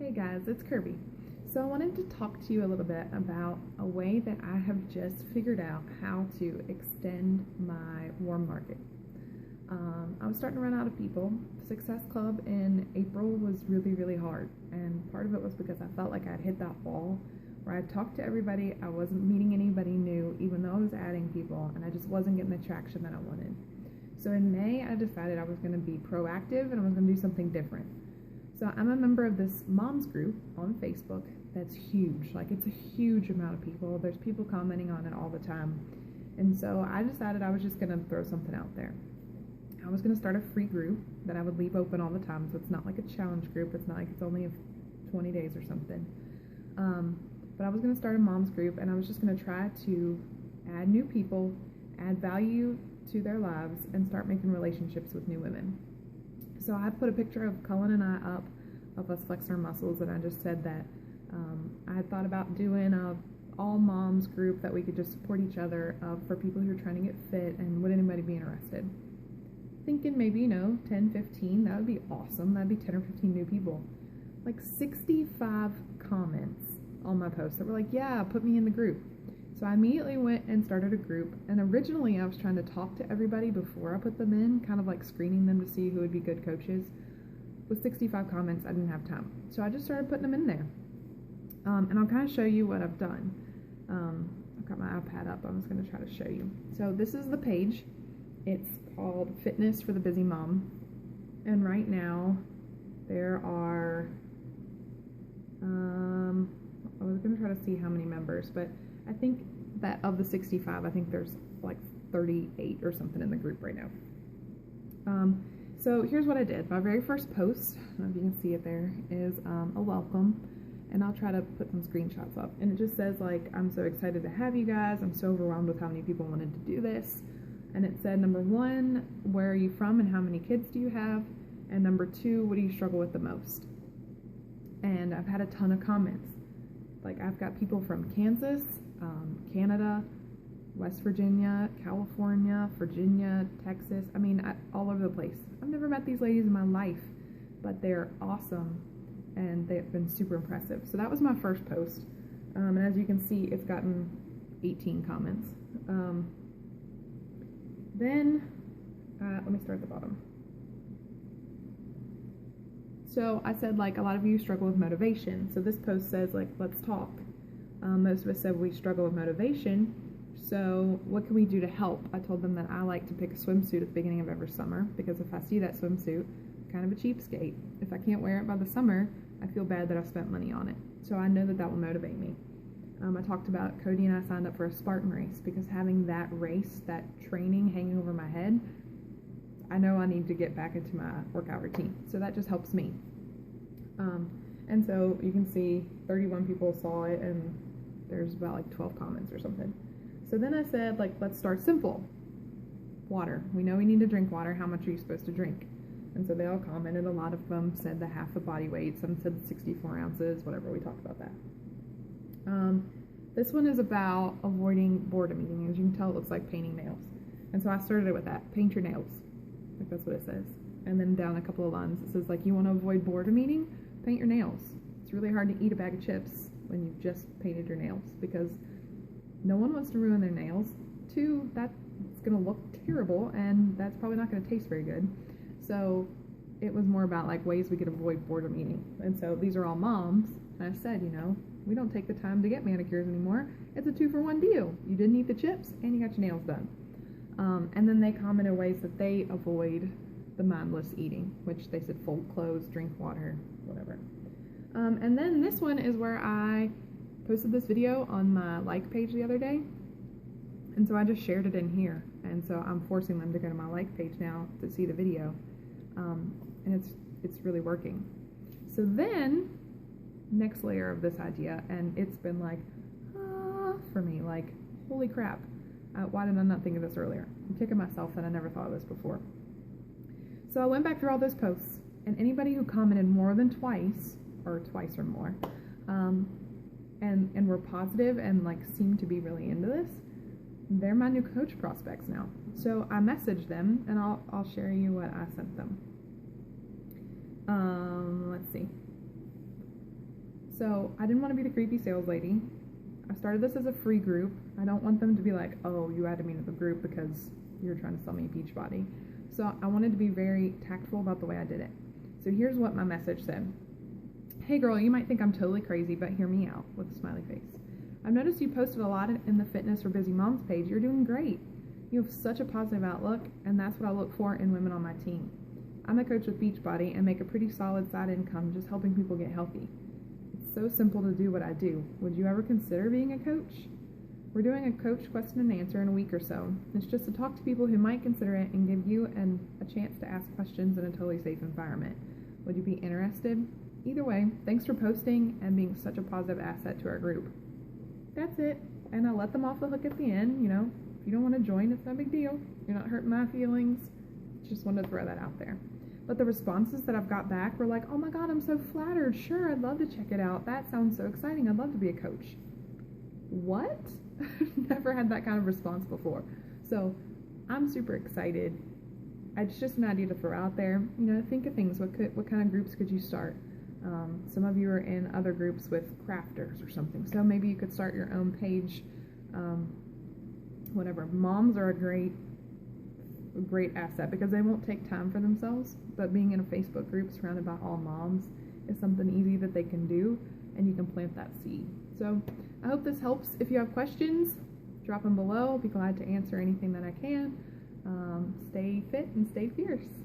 Hey guys, it's Kirby. So I wanted to talk to you a little bit about a way that I have just figured out how to extend my warm market. I was starting to run out of people. Success Club in April was really hard, and part of it was because I felt like I'd hit that wall where I'd talked to everybody, I wasn't meeting anybody new even though I was adding people, and I just wasn't getting the traction that I wanted. So in May I decided I was going to be proactive and I was going to do something different. So I'm a member of this moms group on Facebook that's huge. Like, it's a huge amount of people. There's people commenting on it all the time. And so I decided I was just going to throw something out there. I was going to start a free group that I would leave open all the time. So it's not like a challenge group. It's not like it's only 20 days or something. But I was going to start a moms group, and I was just going to try to add new people, add value to their lives, and start making relationships with new women. So I put a picture of Cullen and I up of us flexing our muscles, and I just said that I had thought about doing a all moms group that we could just support each other for people who are trying to get fit, and would anybody be interested? Thinking maybe, 10, 15, that would be awesome. That'd be 10 or 15 new people. Like 65 comments on my post that were like, yeah, put me in the group. So I immediately went and started a group, and originally I was trying to talk to everybody before I put them in, kind of like screening them to see who would be good coaches. With 65 comments, I didn't have time. So I just started putting them in there. And I'll kind of show you what I've done. I've got my iPad up. I'm just going to try to show you. So this is the page. It's called Fitness for the Busy Mom. And right now, there are, I was going to try to see how many members, but I think that of the 65, I think there's like 38 or something in the group right now. So here's what I did. My very first post, I don't know if you can see it there, is a welcome, and I'll try to put some screenshots up. And it just says, like, I'm so excited to have you guys. I'm so overwhelmed with how many people wanted to do this. And it said, number 1, where are you from and how many kids do you have? And number 2, what do you struggle with the most? And I've had a ton of comments. Like, I've got people from Kansas, Canada, West Virginia, California, Virginia, Texas, all over the place. I've never met these ladies in my life, but they're awesome, and they've been super impressive. So that was my first post, and as you can see, it's gotten 18 comments. Then, let me start at the bottom. So I said, like, a lot of you struggle with motivation. So this post says, like, let's talk. Most of us said we struggle with motivation. So what can we do to help? I told them that I like to pick a swimsuit at the beginning of every summer, because if I see that swimsuit, I'm kind of a cheapskate. If I can't wear it by the summer, I feel bad that I spent money on it. So I know that that will motivate me. I talked about Cody and I signed up for a Spartan race, because having that race, that training hanging over my head, I know I need to get back into my workout routine. So that just helps me. And so you can see 31 people saw it, and there's about like 12 comments or something. So then I said, like, let's start simple. Water. We know we need to drink water. How much are you supposed to drink? And so they all commented. A lot of them said the half the body weight. Some said 64 ounces, whatever. We talked about that. This one is about avoiding boredom eating. As you can tell, it looks like painting nails. And so I started it with that. Paint your nails. Like, that's what it says. And then down a couple of lines, it says, like, you want to avoid boredom eating? Paint your nails. It's really hard to eat a bag of chips when you've just painted your nails, because no one wants to ruin their nails. 2, that's going to look terrible, and that's probably not going to taste very good. So it was more about, like, ways we could avoid boredom eating. And so these are all moms, and I said, we don't take the time to get manicures anymore. It's a 2-for-1 deal. You didn't eat the chips, and you got your nails done. And then they commented ways that they avoid the mindless eating, which they said fold clothes, drink water, whatever. And then this one is where I posted this video on my like page the other day, and so I just shared it in here, and so I'm forcing them to go to my like page now to see the video, and it's really working. So then, next layer of this idea, and it's been like, for me, like, holy crap, why did I not think of this earlier? I'm kicking myself that I never thought of this before. So I went back through all those posts, and anybody who commented more than twice, or twice or more, and were positive and, like, seemed to be really into this, they're my new coach prospects now. So I messaged them, and I'll share you what I sent them. Let's see. So I didn't want to be the creepy sales lady. I started this as a free group. I don't want them to be like, oh, you added me to the group because you're trying to sell me Beachbody. So I wanted to be very tactful about the way I did it. So here's what my message said. Hey girl, you might think I'm totally crazy, but hear me out, with a smiley face. I've noticed you posted a lot in the Fitness for Busy Moms page. You're doing great. You have such a positive outlook, and that's what I look for in women on my team. I'm a coach with Beachbody and make a pretty solid side income just helping people get healthy. It's so simple to do what I do. Would you ever consider being a coach? We're doing a coach question and answer in a week or so. It's just to talk to people who might consider it and give you a chance to ask questions in a totally safe environment. Would you be interested? Either way, thanks for posting and being such a positive asset to our group. That's it. And I let them off the hook at the end. You know, if you don't want to join, it's no big deal. You're not hurting my feelings. Just wanted to throw that out there. But the responses that I've got back were like, oh my God, I'm so flattered. Sure, I'd love to check it out. That sounds so exciting. I'd love to be a coach. What? Never had that kind of response before. So I'm super excited. It's just an idea to throw out there. You know, think of things. What kind of groups could you start? Some of you are in other groups with crafters or something. So maybe you could start your own page. Whatever. Moms are a great asset because they won't take time for themselves, but being in a Facebook group surrounded by all moms is something easy that they can do, and you can plant that seed. So I hope this helps. If you have questions, drop them below. I'll be glad to answer anything that I can. Stay fit and stay fierce.